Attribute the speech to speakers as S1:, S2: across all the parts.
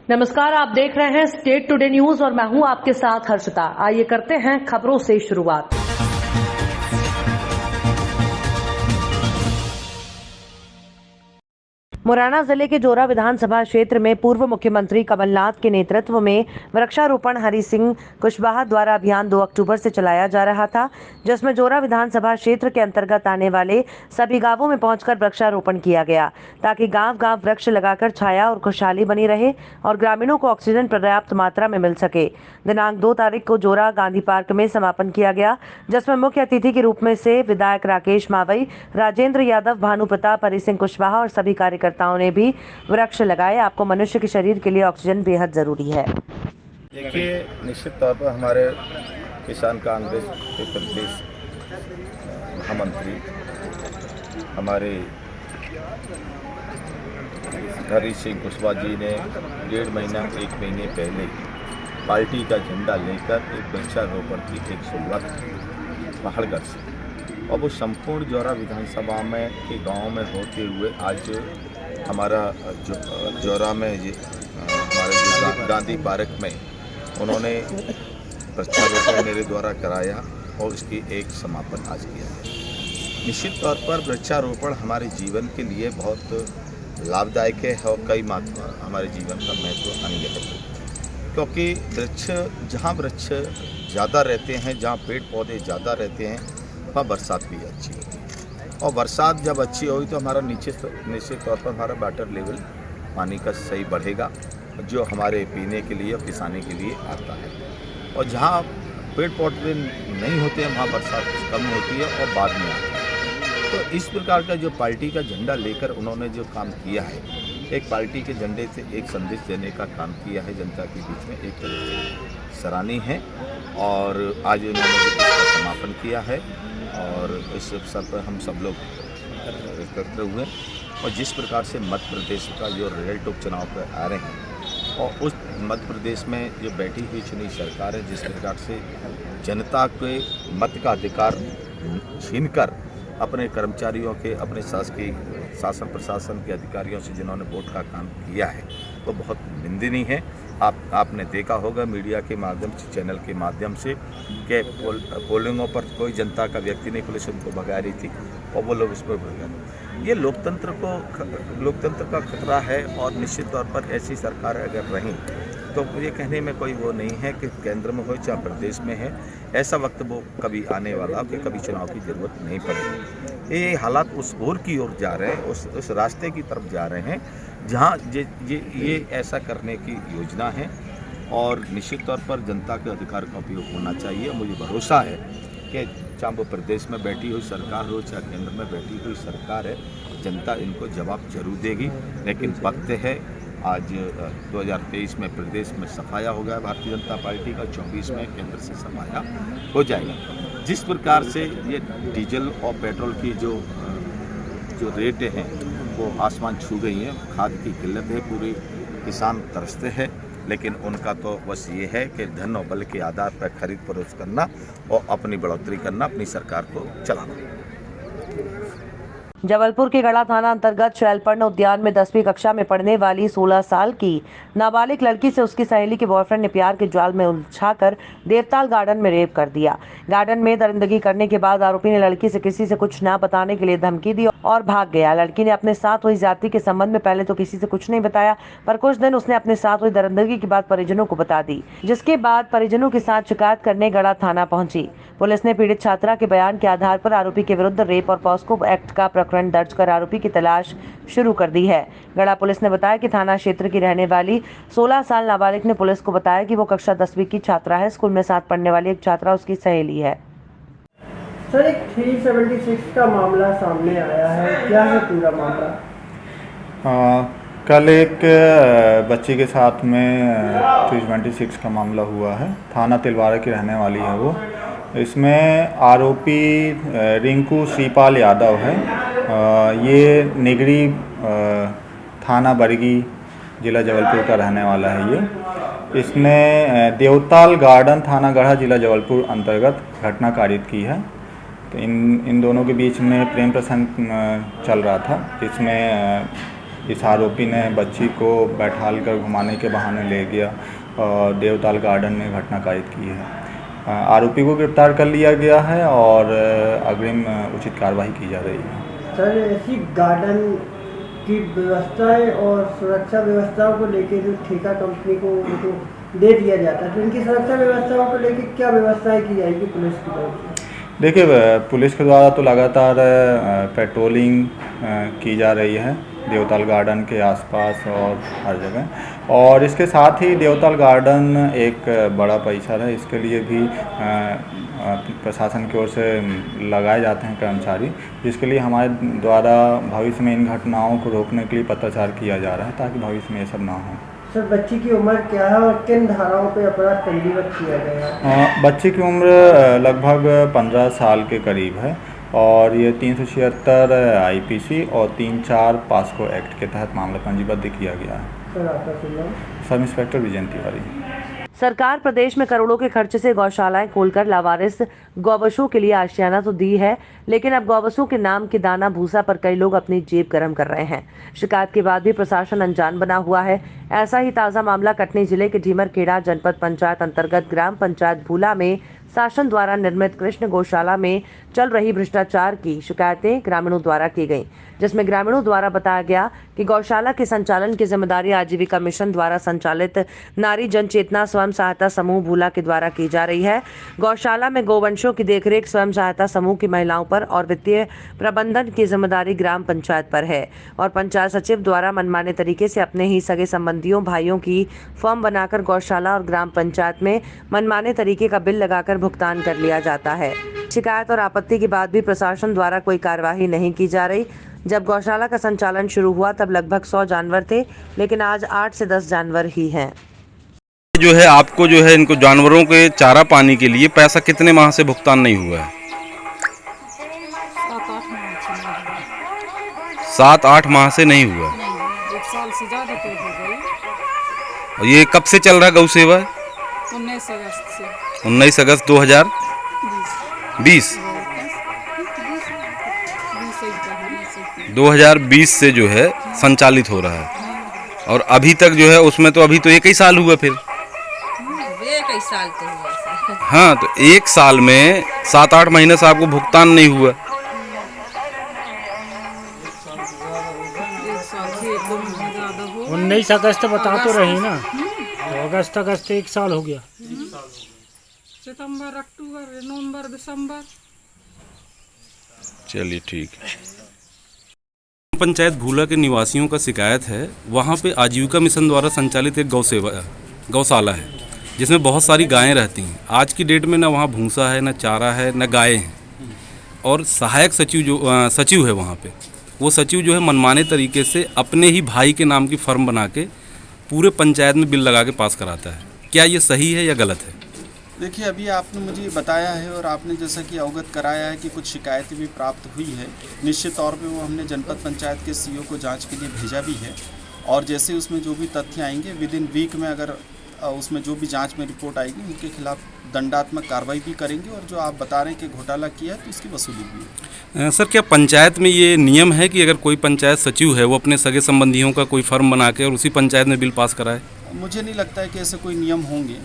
S1: नमस्कार, आप देख रहे हैं स्टेट टुडे न्यूज और मैं हूं आपके साथ हर्षिता। आइए करते हैं खबरों से शुरुआत। मुरैना जिले के जोरा विधानसभा क्षेत्र में पूर्व मुख्यमंत्री कमलनाथ के नेतृत्व में वृक्षारोपण हरि सिंह कुशवाहा द्वारा अभियान 2 अक्टूबर से चलाया जा रहा था, जिसमें जोरा विधानसभा क्षेत्र के अंतर्गत आने वाले सभी गांवों में पहुंचकर वृक्षारोपण किया गया, ताकि गांव-गांव वृक्ष लगाकर छाया और खुशहाली बनी रहे और ग्रामीणों को ऑक्सीजन पर्याप्त मात्रा में मिल सके। दिनांक 2 तारीख को जोरा गांधी पार्क में समापन किया गया, जिसमें मुख्य अतिथि के रूप में से विधायक राकेश मावई, राजेंद्र यादव, भानु प्रताप, हरि सिंह कुशवाहा और सभी कार्यकर्ताओं ने भी वृक्ष लगाए। आपको मनुष्य के शरीर के लिए ऑक्सीजन बेहद जरूरी है।
S2: देखिए, निश्चित तौर पर हमारे किसान कांग्रेस के प्रदेश महामंत्री हमारे हरि सिंह कुशवाहा जी ने 1.5 महीना 1 महीने पहले पार्टी का झंडा लेकर एक वृक्षारोपण की एक शुरुआत की पहाड़गढ़ से, और वो संपूर्ण जोरा विधानसभा में के गाँव में होते हुए आज हमारा जोरा में हमारे गांधी पार्क में उन्होंने वृक्षारोपण मेरे द्वारा कराया और इसकी एक समापन आज किया है। निश्चित तौर पर वृक्षारोपण हमारे जीवन के लिए बहुत लाभदायक है और कई हमारे जीवन का महत्व अंग है, क्योंकि जहाँ वृक्ष ज़्यादा रहते हैं, जहाँ पेड़ पौधे ज़्यादा रहते हैं, वहाँ बरसात भी अच्छी होती है, और बरसात जब अच्छी होगी तो हमारा निश्चित तौर पर हमारा वाटर लेवल पानी का सही बढ़ेगा, जो हमारे पीने के लिए और किसानी के लिए आता है। और जहाँ पेड़ पौधे नहीं होते हैं वहाँ बरसात कम होती है और बाद में आता है। तो इस प्रकार का जो पार्टी का झंडा लेकर उन्होंने जो काम किया है, एक पार्टी के झंडे से एक संदेश देने का काम किया है जनता के बीच में, एक तरह से सराहनीय है। और आज उन्होंने इसका समापन किया है और इस अवसर पर हम सब लोग एकत्र हुए, और जिस प्रकार से मध्य प्रदेश का जो रिजल्ट उपचुनाव पर आ रहे हैं और उस मध्य प्रदेश में जो बैठी हुई चुनी सरकार है, जिस प्रकार से जनता के मत का अधिकार छीनकर अपने कर्मचारियों के, अपने शासन प्रशासन के अधिकारियों से जिन्होंने वोट का काम किया है, वो बहुत निंदनीय है। आपने देखा होगा मीडिया के माध्यम से, चैनल के माध्यम से कि पोलिंगों पर कोई जनता का व्यक्ति नहीं, पुलिस उनको भगा रही थी और वो लोग इस पर भगा रहे। ये लोकतंत्र का खतरा है, और निश्चित तौर पर ऐसी सरकार अगर रही तो ये कहने में कोई वो नहीं है कि केंद्र में हो चाहे प्रदेश में है, ऐसा वक्त वो कभी आने वाला कि कभी चुनाव की ज़रूरत नहीं पड़ेगी। ये हालात उस ओर की ओर जा रहे हैं, उस रास्ते की तरफ जा रहे हैं जहाँ ये ऐसा करने की योजना है, और निश्चित तौर पर जनता के अधिकार का उपयोग होना चाहिए। मुझे भरोसा है कि चाहे वो प्रदेश में बैठी हुई सरकार हो चाहे केंद्र में बैठी हुई सरकार है, जनता इनको जवाब जरूर देगी। लेकिन वक्त है, आज 2023 में प्रदेश में सफाया हो गया भारतीय जनता पार्टी का, 24 में केंद्र से सफाया हो जाएगा। जिस प्रकार से ये डीजल और पेट्रोल की जो रेटें हैं वो आसमान छू गई हैं, खाद की किल्लत है, पूरे किसान तरसते हैं, लेकिन उनका तो बस ये है कि धन और बल के आधार पर खरीद फरोख्त करना और अपनी बढ़ोतरी करना, अपनी सरकार को चलाना।
S1: जबलपुर के गढ़ा थाना अंतर्गत शैलपर्ण उद्यान में 10वीं कक्षा में पढ़ने वाली 16 साल की नाबालिग लड़की से उसकी सहेली के बॉयफ्रेंड ने प्यार के जाल में उलझाकर देवताल गार्डन में रेप कर दिया। गार्डन में दरिंदगी करने के बाद आरोपी ने लड़की से किसी से कुछ न बताने के लिए धमकी दी और भाग गया। लड़की ने अपने साथ हुई ज्यादती के संबंध में पहले तो किसी से कुछ नहीं बताया, पर कुछ दिन उसने अपने साथ हुई दरिंदगी के बाद परिजनों को बता दी, जिसके बाद परिजनों के साथ शिकायत करने गढ़ा थाना पहुंची। पुलिस ने पीड़ित छात्रा के बयान के आधार पर आरोपी के विरुद्ध रेप और पॉस्को एक्ट का प्रकरण दर्ज कर आरोपी की तलाश शुरू कर दी है। गढ़ा पुलिस ने बताया कि थाना क्षेत्र की रहने वाली 16 साल नाबालिग ने पुलिस को बताया कि वो कक्षा 10वीं की छात्रा है। स्कूल में साथ पढ़ने वाली एक छात्रा उसकी सहेली है।
S3: सर, एक 376 का मामला सामने आया है, क्या है पूरा मामला?
S4: कल एक बच्ची के साथ में 326 का मामला हुआ है। थाना तिलवारा की रहने वाली है वो। इसमें आरोपी रिंकू श्रीपाल यादव है। ये निगरी थाना बरगी जिला जबलपुर का रहने वाला है। ये इसने देवताल गार्डन थाना गढ़ा जिला जबलपुर अंतर्गत घटना कारित की है। तो इन दोनों के बीच में प्रेम प्रसंग चल रहा था, जिसमें इस आरोपी ने बच्ची को बैठाल कर घुमाने के बहाने ले गया और देवताल गार्डन में घटना कारित की है। आरोपी को गिरफ्तार कर लिया गया है और अग्रिम उचित कार्रवाई की जा रही है।
S3: सर, ऐसी गार्डन की व्यवस्थाएं और सुरक्षा व्यवस्थाओं को लेकर जो ठेका कंपनी को उनको दे दिया जाता है, तो इनकी सुरक्षा व्यवस्थाओं को लेकर क्या व्यवस्थाएं की जाएगी पुलिस की तरफ से?
S4: देखिए, पुलिस के द्वारा तो लगातार पेट्रोलिंग की जा रही है देवताल गार्डन के आसपास और हर जगह, और इसके साथ ही देवताल गार्डन एक बड़ा परिसर है, इसके लिए भी प्रशासन की ओर से लगाए जाते हैं कर्मचारी, जिसके लिए हमारे द्वारा भविष्य में इन घटनाओं को रोकने के लिए पत्राचार किया जा रहा है ताकि भविष्य में ये सब ना हो।
S3: सर, बच्ची की उम्र क्या है और किन धाराओं पे अपराध पंजीबद्ध किया गया है?
S4: बच्ची की उम्र लगभग 15 साल के करीब है और ये 376 आईपीसी और 34 पास्को एक्ट के तहत मामला पंजीबद्ध किया गया है।
S3: सर, आपका शुभ नाम?
S4: Sub inspector Vijay Tiwari.
S1: सरकार प्रदेश में करोड़ों के खर्च से गौशालाएं खोलकर लावारिस गौवंशों के लिए आशियाना तो दी है, लेकिन अब गौवंशों के नाम के दाना भूसा पर कई लोग अपनी जेब गर्म कर रहे हैं। शिकायत के बाद भी प्रशासन अनजान बना हुआ है। ऐसा ही ताजा मामला कटनी जिले के ढीमरखेड़ा जनपद पंचायत अंतर्गत ग्राम पंचायत भूला में शासन द्वारा निर्मित कृष्ण गौशाला में चल रही भ्रष्टाचार की शिकायतें ग्रामीणों द्वारा की गई, जिसमें ग्रामीणों द्वारा बताया गया कि गौशाला के संचालन की जिम्मेदारी आजीविका मिशन द्वारा संचालित नारी जन चेतना स्वयं सहायता समूह भूला के द्वारा की जा रही है। गौशाला में गौवंशों की देखरेख स्वयं सहायता समूह की महिलाओं पर और वित्तीय प्रबंधन की जिम्मेदारी ग्राम पंचायत पर है और पंचायत सचिव द्वारा मनमाने तरीके से अपने ही सगे संबंधियों भाइयों की फॉर्म बनाकर गौशाला और ग्राम पंचायत में मनमाने तरीके का बिल लगाकर भुगतान कर लिया जाता है। शिकायत और आपत्ति के बाद भी प्रशासन द्वारा कोई कार्यवाही नहीं की जा रही। जब गौशाला का संचालन शुरू हुआ तब लगभग 100 जानवर थे, लेकिन आज 8 से 10 जानवर ही हैं।
S5: जो है आपको जो है इनको जानवरों के चारा पानी के लिए पैसा कितने माह से भुगतान नहीं हुआ है? 7-8 माह से नहीं हुआ।
S6: एक साल से ज़्यादा तो हो गई।
S5: और ये कब से चल रहा गौ सेवा?
S6: 19 अगस्त से।
S5: 19 अगस्त 2020 2020 से जो है संचालित हो रहा है और अभी तक जो है उसमें तो अभी तो 1 ही साल हुआ। फिर
S6: 1 ही साल तो हुआ।
S5: हाँ, तो 1 साल में 7-8 महीने से आपको भुगतान नहीं हुआ।
S7: 19 अगस्त बता तो रही ना, तो अगस्त 1 साल हो गया।
S6: सितंबर, अक्टूबर, नवंबर, दिसंबर।
S5: चलिए ठीक है। पंचायत भूला के निवासियों का शिकायत है, वहाँ पे आजीविका मिशन द्वारा संचालित एक गौशाला है जिसमें बहुत सारी गायें रहती हैं। आज की डेट में ना वहाँ भूसा है, ना चारा है, ना गायें हैं। और सहायक सचिव जो सचिव है वहाँ पे, वो सचिव जो है मनमाने तरीके से अपने ही भाई के नाम की फर्म बना के पूरे पंचायत में बिल लगा के पास कराता है। क्या ये सही है या गलत है?
S8: देखिए, अभी आपने मुझे बताया है और आपने जैसा कि अवगत कराया है कि कुछ शिकायतें भी प्राप्त हुई है। निश्चित तौर पे वो हमने जनपद पंचायत के सीईओ को जांच के लिए भेजा भी है और जैसे उसमें जो भी तथ्य आएंगे विदिन वीक में अगर उसमें जो भी जांच में रिपोर्ट आएगी उनके खिलाफ दंडात्मक कार्रवाई भी करेंगे और जो आप बता रहे हैं कि घोटाला किया है तो उसकी वसूली भी है।
S5: सर, क्या पंचायत में ये नियम है कि अगर कोई पंचायत सचिव है वो अपने सगे संबंधियों का कोई फर्म बना के और उसी पंचायत में बिल पास कराए?
S8: मुझे नहीं लगता है कि ऐसे कोई नियम होंगे,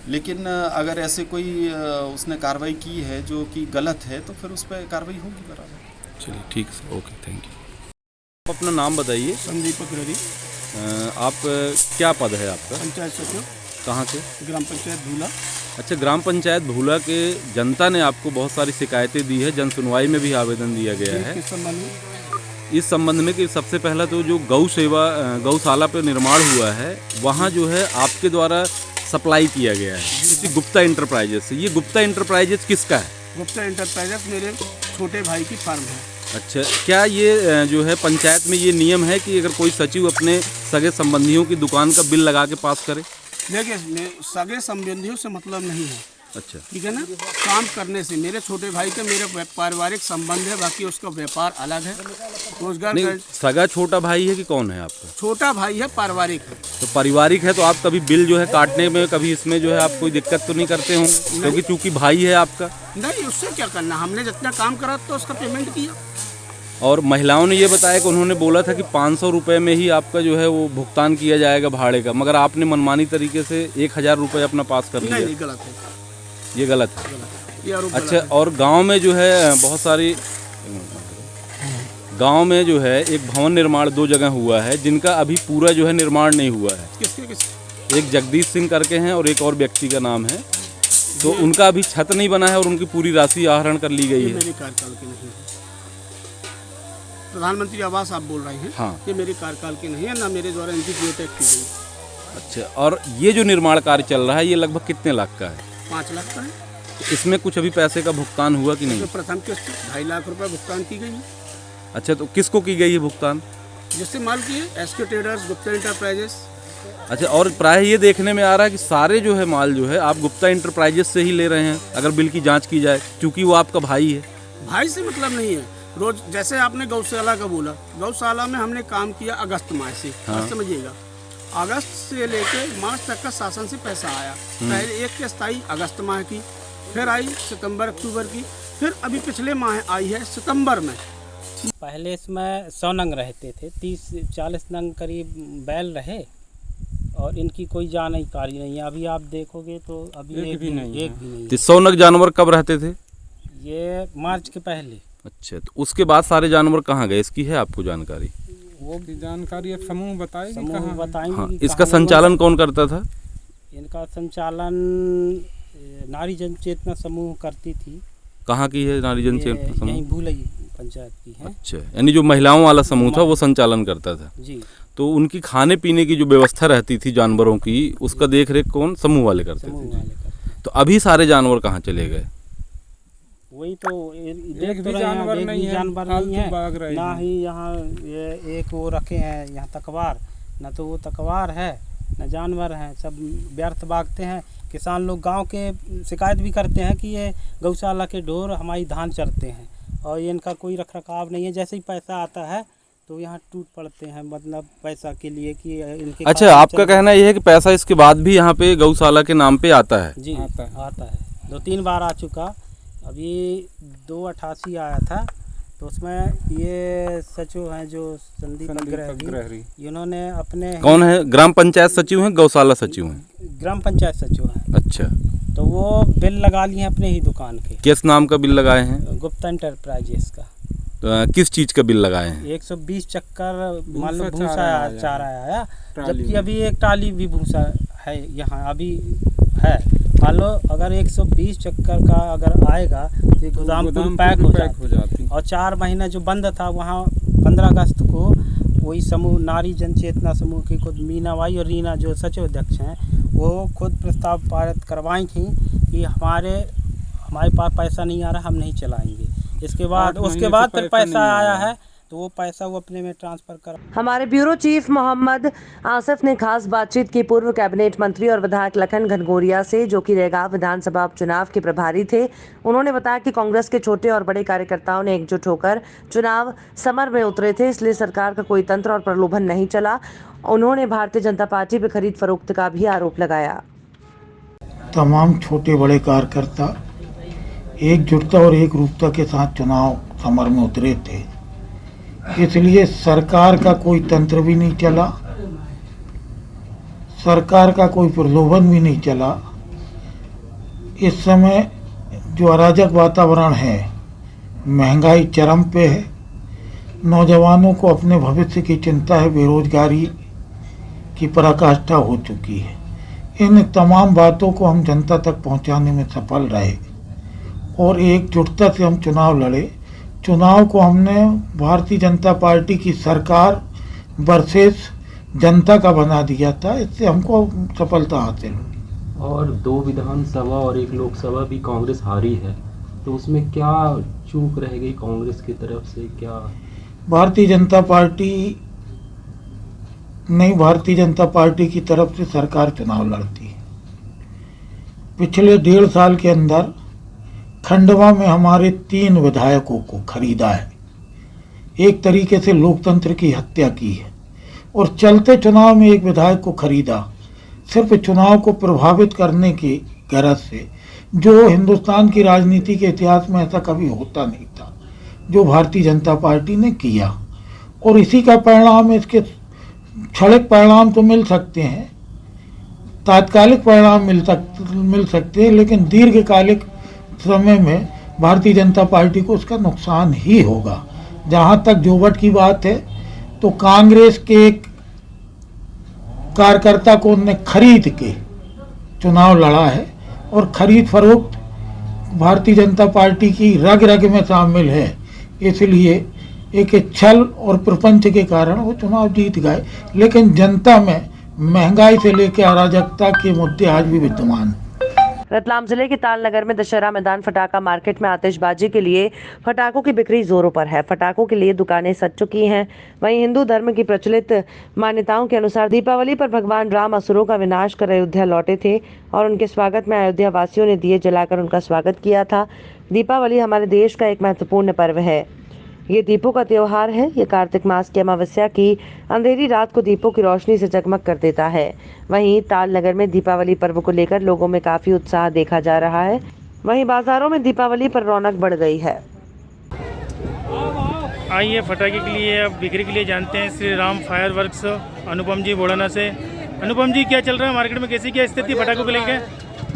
S8: लेकिन अगर ऐसे कोई उसने कार्रवाई की है जो कि गलत है तो फिर उस पर कार्रवाई होगी बराबर।
S5: चलिए ठीक है सर, ओके, थैंक यू। आप अपना नाम बताइए।
S9: संदीप अग्रवाल।
S5: आप क्या पद है आपका?
S9: पंचायत सचिव।
S5: कहाँ के?
S9: ग्राम पंचायत भूला।
S5: अच्छा, ग्राम पंचायत भूला के जनता ने आपको बहुत सारी शिकायतें दी है, जन सुनवाई में भी आवेदन दिया गया है इस संबंध में कि सबसे पहला तो जो गौशाला पे निर्माण हुआ है वहाँ जो है आपके द्वारा सप्लाई किया गया है गुप्ता इंटरप्राइजेस से। ये गुप्ता इंटरप्राइजेस किसका है?
S9: गुप्ता इंटरप्राइजेस मेरे छोटे भाई की फार्म है।
S5: अच्छा, क्या ये जो है पंचायत में ये नियम है कि अगर कोई सचिव अपने सगे संबंधियों की दुकान का बिल लगा के पास करे?
S9: देखिए, सगे संबंधियों से मतलब नहीं है।
S5: अच्छा,
S9: ठीक है ना। काम करने से मेरे छोटे भाई का मेरे पारिवारिक संबंध है, बाकी उसका व्यापार अलग है। रोजगार
S5: नहीं, सगा छोटा भाई है कि कौन है आपका?
S9: छोटा भाई है, पारिवारिक है।
S5: तो पारिवारिक है तो आप कभी बिल जो है काटने में कभी इसमें जो है आप कोई दिक्कत तो नहीं करते होंगे, क्योंकि चूंकि भाई है आपका?
S9: नहीं, उससे क्या करना, हमने जितना काम करा तो उसका पेमेंट किया।
S5: और महिलाओं ने ये बताया कि उन्होंने बोला था कि 500 रुपये में ही आपका जो है वो भुगतान किया जाएगा भाड़े का, मगर आपने मनमानी तरीके से 1000 रुपये अपना पास कर लिया।
S9: नहीं, गलत है,
S5: ये गलत है।
S9: ये आरोप
S5: अच्छा, और गांव में जो है बहुत सारी गांव में जो है एक भवन निर्माण 2 जगह हुआ है जिनका अभी पूरा जो है निर्माण नहीं हुआ है।
S9: किसके
S5: एक जगदीश सिंह करके हैं और एक और व्यक्ति का नाम है, तो उनका अभी छत नहीं बना है और उनकी पूरी राशि आहरण कर ली गई है।
S9: मेरे कार्यकाल के नहीं है। प्रधानमंत्री आवास आप बोल रहे हैं,
S5: हाँ।
S9: ये मेरे कार्यकाल के नहीं है, ना मेरे द्वारा इनकी जियोटैग की गई।
S5: अच्छा, और ये जो निर्माण कार्य चल रहा है ये लगभग कितने लाख का है?
S9: 5 लाख का है।
S5: इसमें कुछ अभी पैसे का भुगतान हुआ कि नहीं?
S9: तो प्रथम किस्त 2.5 लाख रुपए भुगतान की गई है।
S5: अच्छा, तो किसको की गई है भुगतान?
S9: जिससे माल की है एसके ट्रेडर्स, गुप्ता इंटरप्राइजेस।
S5: अच्छा, और प्राय ये देखने में आ रहा है कि सारे जो है माल जो है आप गुप्ता इंटरप्राइजेस से ही ले रहे हैं, अगर बिल की जांच की जाए, क्योंकि वो आपका भाई है।
S9: भाई से मतलब नहीं है। रोज जैसे आपने गौशाला का बोला, गौशाला में हमने काम किया अगस्त माह से,
S5: हाँ।
S9: समझिएगा, अगस्त से लेके मार्च तक का शासन से पैसा आया। पहले एक किस्त आई अगस्त माह की, फिर आई सितंबर अक्टूबर की, फिर अभी पिछले माह आई है सितंबर में।
S7: पहले इसमें 100 नंग रहते थे, 30-40 नंग करीब बैल रहे और इनकी कोई जानकारी नहीं है। अभी आप देखोगे तो अभी एक भी नहीं है।
S5: तो 100 नग जानवर कब रहते थे?
S7: ये मार्च के पहले।
S5: अच्छा, तो उसके बाद सारे जानवर कहाँ गए, इसकी है आपको जानकारी?
S7: वो की जानकारी अब समूह बताएंगे, समूह बताएंगे।
S5: हाँ, इसका संचालन कौन करता था?
S7: इनका संचालन नारी जन चेतना समूह करती थी।
S5: कहाँ की है नारी जन चेतना समूह?
S7: यहीं भूलई पंचायत की है।
S5: अच्छा, यानी जो महिलाओं वाला समूह था वो संचालन करता था
S7: जी।
S5: तो उनकी खाने पीने की जो व्यवस्था रहती थी जानवरों की, उसका देख रेख कौन? समूह वाले करते थे। तो अभी सारे जानवर कहाँ चले गए?
S7: वही तो एक भी जानवर नहीं है, ना ही यहाँ ये एक वो रखे हैं यहाँ तकवार, ना तो वो तकवार है न जानवर हैं, सब व्यर्थ भागते हैं। किसान लोग गांव के शिकायत भी करते हैं कि ये गौशाला के ढोर हमारी धान चरते हैं और ये इनका कोई रख रखाव नहीं है। जैसे ही पैसा आता है तो यहाँ टूट पड़ते हैं, मतलब पैसा के लिए कि इनके।
S5: अच्छा, आपका कहना यह है कि पैसा इसके बाद भी यहाँ पे गौशाला के नाम पे आता है?
S7: जी, आता है 2-3 बार आ चुका। अभी 288 आया था, तो उसमें ये सचिव हैं जो संदीप अग्रहरी, इन्होंने अपने।
S5: कौन है? ग्राम पंचायत सचिव हैं, गौशाला सचिव हैं?
S7: ग्राम पंचायत सचिव हैं।
S5: अच्छा,
S7: तो वो बिल लगा लिए हैं अपने ही दुकान के।
S5: किस नाम का बिल लगाए हैं?
S7: गुप्ता इंटरप्राइजेस का।
S5: तो किस चीज का बिल लगाए हैं?
S7: 120 चक्कर मान लो भूसा चारा आया, जबकि अभी एक टाली भी भूसा है यहाँ अभी है। मान लो अगर 120 चक्कर का अगर आएगा तो गोदाम पैक हो जाती। और 4 महीना जो बंद था वहाँ 15 अगस्त को वही समूह नारी जन चेतना समूह की खुद मीनाबाई और रीना जो सचिव अध्यक्ष हैं, वो खुद प्रस्ताव पारित करवाई थी कि हमारे पास पैसा नहीं आ रहा, हम नहीं चलाएंगे। इसके बाद उसके बाद फिर पैसा आया है तो वो पैसा वो अपने में ट्रांसफर कर।
S1: हमारे ब्यूरो चीफ मोहम्मद आसिफ ने खास बातचीत की पूर्व कैबिनेट मंत्री और विधायक लखन घनघोरिया से, जो कि रेगांव विधानसभा उपचुनाव के प्रभारी थे। उन्होंने बताया कि कांग्रेस के छोटे और बड़े कार्यकर्ताओं ने एकजुट होकर चुनाव समर में उतरे थे, इसलिए सरकार का कोई तंत्र और प्रलोभन नहीं चला। उन्होंने भारतीय जनता पार्टी पर खरीद फरोख्त का भी आरोप लगाया।
S10: तमाम छोटे बड़े कार्यकर्ता एकजुटता और एक रूपता के साथ चुनाव समर में उतरे थे, इसलिए सरकार का कोई तंत्र भी नहीं चला, सरकार का कोई प्रलोभन भी नहीं चला। इस समय जो अराजक वातावरण है, महंगाई चरम पे है, नौजवानों को अपने भविष्य की चिंता है, बेरोजगारी की पराकाष्ठा हो चुकी है। इन तमाम बातों को हम जनता तक पहुंचाने में सफल रहे और एकजुटता से हम चुनाव लड़े। चुनाव को हमने भारतीय जनता पार्टी की सरकार वर्सेस जनता का बना दिया था, इससे हमको सफलता हासिल हुई।
S11: और 2 विधानसभा और 1 लोकसभा भी कांग्रेस हारी है, तो उसमें क्या चूक रह गई कांग्रेस की तरफ से? क्या
S10: भारतीय जनता पार्टी की तरफ से सरकार चुनाव लड़ती है। पिछले 1.5 साल के अंदर खंडवा में हमारे 3 विधायकों को खरीदा है, एक तरीके से लोकतंत्र की हत्या की है। और चलते चुनाव में एक विधायक को खरीदा सिर्फ चुनाव को प्रभावित करने की गरज से, जो हिंदुस्तान की राजनीति के इतिहास में ऐसा कभी होता नहीं था। जो भारतीय जनता पार्टी ने किया, और इसी का परिणाम, इसके क्षणिक परिणाम तो मिल सकते हैं, तात्कालिक परिणाम मिल सकते हैं, लेकिन दीर्घकालिक समय में भारतीय जनता पार्टी को उसका नुकसान ही होगा। जहाँ तक जोवट की बात है, तो कांग्रेस के एक कार्यकर्ता को उन्होंने खरीद के चुनाव लड़ा है, और खरीद फरोख्त भारतीय जनता पार्टी की रग रग में शामिल है, इसलिए एक छल और प्रपंच के कारण वो चुनाव जीत गए। लेकिन जनता में महंगाई से लेकर अराजकता के मुद्दे आज भी विद्यमान।
S1: रतलाम जिले के तालनगर में दशहरा मैदान फटाका मार्केट में आतिशबाजी के लिए फटाकों की बिक्री जोरों पर है। फटाकों के लिए दुकानें सज चुकी हैं। वहीं हिंदू धर्म की प्रचलित मान्यताओं के अनुसार दीपावली पर भगवान राम असुरों का विनाश कर अयोध्या लौटे थे और उनके स्वागत में अयोध्या वासियों ने दिए जलाकर उनका स्वागत किया था। दीपावली हमारे देश का एक महत्वपूर्ण पर्व है। ये दीपों का त्योहार है। ये कार्तिक मास की अमावस्या की अंधेरी रात को दीपों की रोशनी से जगमग कर देता है। वहीं तालनगर में दीपावली पर्व को लेकर लोगों में काफी उत्साह देखा जा रहा है। वहीं बाजारों में दीपावली पर रौनक बढ़ गई है।
S12: आइए फटाके के लिए, अब बिक्री के लिए जानते हैं श्री राम फायर वर्क्स अनुपम जी बोड़ाना से। अनुपम जी, क्या चल रहा है मार्केट में, कैसी क्या स्थिति फटाकों को लेकर?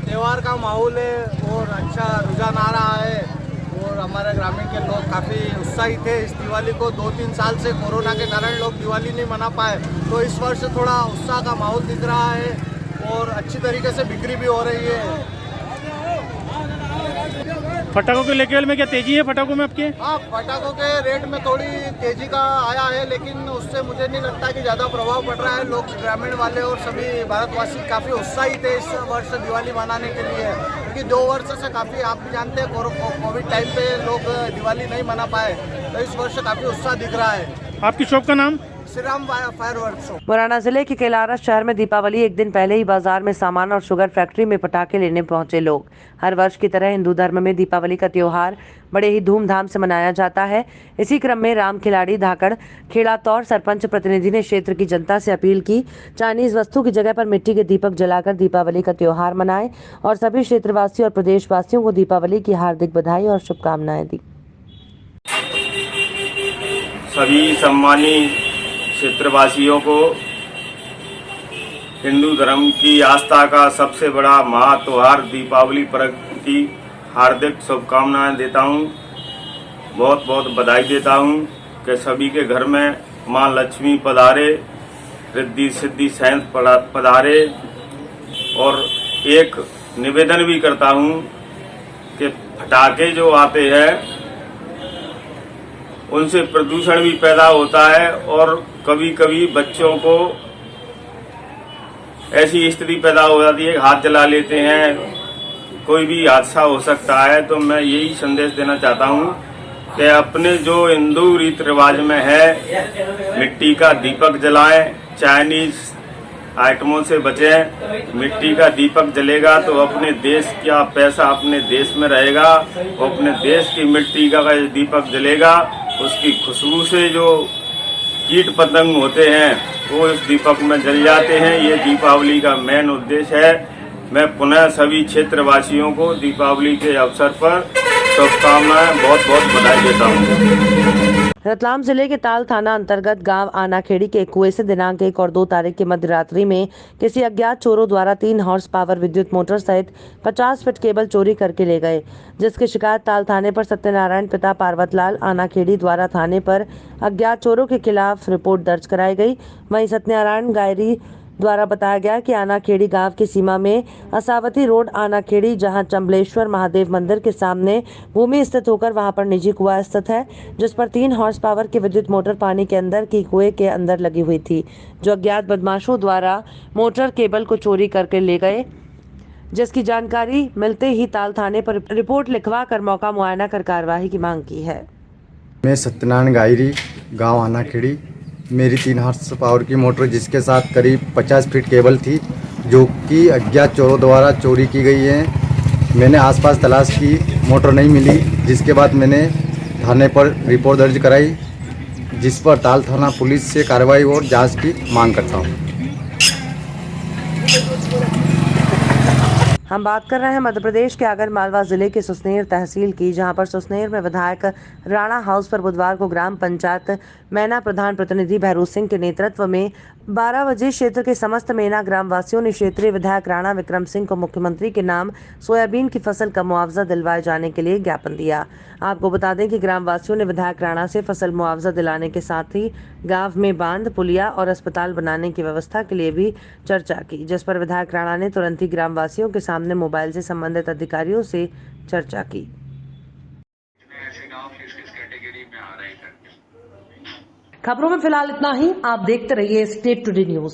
S13: त्योहार का माहौल है और अच्छा रुझान आ रहा है, और हमारे ग्रामीण के लोग काफ़ी उत्साहित थे इस दिवाली को। 2-3 साल से कोरोना के कारण लोग दिवाली नहीं मना पाए, तो इस वर्ष थोड़ा उत्साह का माहौल दिख रहा है और अच्छी तरीके से बिक्री भी हो रही है।
S12: फटाकों के लेवल में क्या तेजी है फटाकों में आपके?
S13: हाँ, फटाकों के रेट में थोड़ी तेजी का आया है, लेकिन उससे मुझे नहीं लगता कि ज़्यादा प्रभाव पड़ रहा है। लोग ग्रामीण वाले और सभी भारतवासी काफ़ी उत्साहित है इस वर्ष दिवाली मनाने के लिए, क्योंकि 2 वर्ष से काफ़ी, आप भी जानते हैं, कोविड टाइम पे लोग दिवाली नहीं मना पाए, तो इस वर्ष काफ़ी उत्साह दिख रहा है।
S12: आपकी शॉप का नाम?
S13: Shri Ram fireworks.
S1: मुरैना जिले के केलारा शहर में दीपावली एक दिन पहले ही बाजार में सामान और शुगर फैक्ट्री में पटाखे लेने पहुंचे लोग। हर वर्ष की तरह हिंदू धर्म में दीपावली का त्योहार बड़े ही धूमधाम से मनाया जाता है। इसी क्रम में राम खिलाड़ी धाकड़ खेड़ातौर सरपंच प्रतिनिधि ने क्षेत्र की जनता से अपील की, चाइनीज वस्तु की जगह पर मिट्टी के दीपक जलाकर दीपावली का त्योहार मनाएं और सभी क्षेत्रवासी और प्रदेशवासियों को दीपावली की हार्दिक बधाई और शुभकामनाएं दी।
S2: सभी सम्मानित क्षेत्रवासियों को हिंदू धर्म की आस्था का सबसे बड़ा महात्योहार दीपावली पर्व की हार्दिक शुभकामनाएं देता हूं। बहुत बहुत बधाई देता हूं कि सभी के घर में मां लक्ष्मी पधारे, रिद्धि सिद्धि सैंत पधारे। और एक निवेदन भी करता हूं कि फटाके जो आते हैं उनसे प्रदूषण भी पैदा होता है और कभी कभी बच्चों को ऐसी स्थिति पैदा हो जाती है, हाथ जला लेते हैं, कोई भी हादसा हो सकता है। तो मैं यही संदेश देना चाहता हूं कि अपने जो हिंदू रीति रिवाज में है, मिट्टी का दीपक जलाएं, चाइनीज आइटमों से बचें। मिट्टी का दीपक जलेगा तो अपने देश का पैसा अपने देश में रहेगा, अपने देश की मिट्टी का दीपक जलेगा, उसकी खुशबू से जो कीट पतंग होते हैं वो इस दीपक में जल जाते हैं। ये दीपावली का मेन उद्देश्य है। मैं पुनः सभी क्षेत्रवासियों को दीपावली के अवसर पर शुभकामनाएं, बहुत बहुत बधाई देता हूँ।
S1: रतलाम जिले के ताल थाना अंतर्गत गांव आनाखेड़ी के कुएं से दिनांक 1 और 2 तारीख की मध्य रात्रि में किसी अज्ञात चोरों द्वारा 3 हॉर्स पावर विद्युत मोटर सहित 50 फीट केबल चोरी करके ले गए, जिसकी शिकायत ताल थाने पर सत्यनारायण पिता पार्वतलाल आनाखेड़ी द्वारा थाने पर अज्ञात चोरों के खिलाफ रिपोर्ट दर्ज कराई गई। वहीं सत्यनारायण गायरी द्वारा बताया गया कि आनाखेड़ी गांव की सीमा में असावती रोड आनाखेड़ी, जहां चंबलेश्वर महादेव मंदिर के सामने भूमि स्थित होकर वहां पर निजी कुआं स्थित है, जिस पर 3 हॉर्स पावर की विद्युत मोटर पानी के अंदर की कुएं के अंदर लगी हुई थी, जो अज्ञात बदमाशों द्वारा मोटर केबल को चोरी करके ले गए, जिसकी जानकारी मिलते ही ताल थाने पर रिपोर्ट लिखवा कर मौका मुआयना कर कार्रवाई की मांग की है।
S14: मैं सत्यनारायण गायरी, गाँव आनाखेड़ी। मेरी 3 हॉर्स पावर की मोटर जिसके साथ करीब 50 फीट केबल थी, जो कि अज्ञात चोरों द्वारा चोरी की गई है। मैंने आसपास तलाश की, मोटर नहीं मिली, जिसके बाद मैंने थाने पर रिपोर्ट दर्ज कराई, जिस पर ताल थाना पुलिस से कार्रवाई और जांच की मांग करता हूं।
S1: हम बात कर रहे हैं मध्य प्रदेश के आगर मालवा जिले के सुसनेर तहसील की, जहां पर सुसनेर में विधायक राणा हाउस पर बुधवार को ग्राम पंचायत मैना प्रधान प्रतिनिधि भैरूज सिंह के नेतृत्व में 12 बजे क्षेत्र के समस्त मैना ग्रामवासियों ने क्षेत्रीय विधायक राणा विक्रम सिंह को मुख्यमंत्री के नाम सोयाबीन की फसल का मुआवजा दिलवाए जाने के लिए ज्ञापन दिया। आपको बता दें कि ग्रामवासियों ने विधायक राणा से फसल मुआवजा दिलाने के साथ ही गांव में बांध, पुलिया और अस्पताल बनाने की व्यवस्था के लिए भी चर्चा की, जिस पर विधायक राणा ने तुरंत ही ग्रामवासियों के सामने मोबाइल से संबंधित अधिकारियों से चर्चा की।
S15: खबरों में फिलहाल इतना ही। आप देखते रहिए स्टेट टुडे न्यूज।